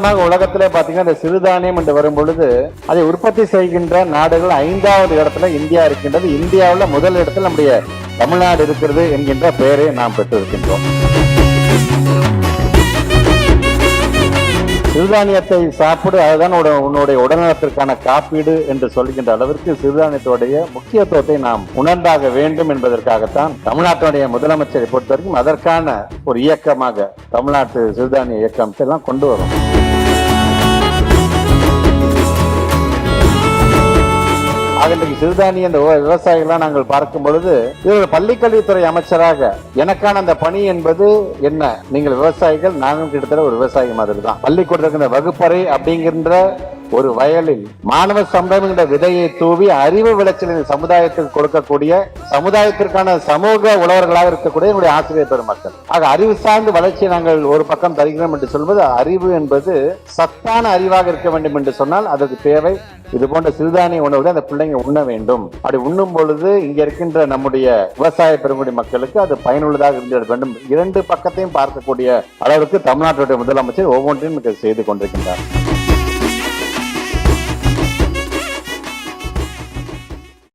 ஒட்டுமொத்தமாக உலகத்திலே பாத்தீங்கன்னா இந்த சிறுதானியம் என்று வரும் பொழுது அதை உற்பத்தி செய்கின்ற நாடுகள் 5வது இடத்துல இந்தியா இருக்கின்றது. இந்தியாவில் முதல் இடத்தில் நம்முடைய தமிழ்நாடு இருக்கிறது என்கின்ற பெயரை நாம் பெற்றிருக்கின்றோம். சிறுதானியத்தை சாப்பிடு, அதுதான் உன்னுடைய உடல்நலத்திற்கான காப்பீடு என்று சொல்கின்ற அளவிற்கு சிறுதானியத்துடைய முக்கியத்துவத்தை நாம் உணர்ந்தாக வேண்டும் என்பதற்காகத்தான் தமிழ்நாட்டுடைய முதலமைச்சரை பொறுத்தவரைக்கும் அதற்கான ஒரு இயக்கமாக தமிழ்நாட்டு சிறுதானிய இயக்கம் எல்லாம் கொண்டு வரும். இன்றைக்கு சிறுதானிய இந்த விவசாயிகளாம் நாங்கள் பார்க்கும் பொழுது பள்ளிக்கல்வித்துறை அமைச்சராக எனக்கான அந்த பணி என்பது என்ன, நீங்கள் விவசாயிகள், நானும் கிட்டத்தட்ட ஒரு விவசாயி மாதிரி தான். பள்ளிக்கூடத்தில் வகுப்பறை அப்படிங்கின்ற ஒரு வயலில் மாணவ சமுதாயம் என்ற விதையை தூவி அறிவு விளைச்சலின் சமுதாயத்துக்கு கொடுக்கக்கூடிய, சமுதாயத்திற்கான சமூக உழவர்களாக இருக்கக்கூடிய என்னுடைய ஆசிரியர் பெருமக்கள். ஆக அறிவு சார்ந்த வளர்ச்சியை நாங்கள் ஒரு பக்கம் தருகிறோம் என்று சொல்வது, அறிவு என்பது சத்தான அறிவாக இருக்க வேண்டும் என்று சொன்னால் அதற்கு தேவை இது போன்ற சிறுதானிய உணவுகளை அந்த பிள்ளைங்க உண்ண வேண்டும். அப்படி உண்ணும் பொழுது இங்க இருக்கின்ற நம்முடைய விவசாய பெருங்குடி மக்களுக்கு அது பயனுள்ளதாக இருந்திட வேண்டும். 2 பக்கத்தையும் பார்க்கக்கூடிய அளவுக்கு தமிழ்நாட்டுடைய முதலமைச்சர் ஒவ்வொன்றையும் செய்து கொண்டிருக்கின்றார்.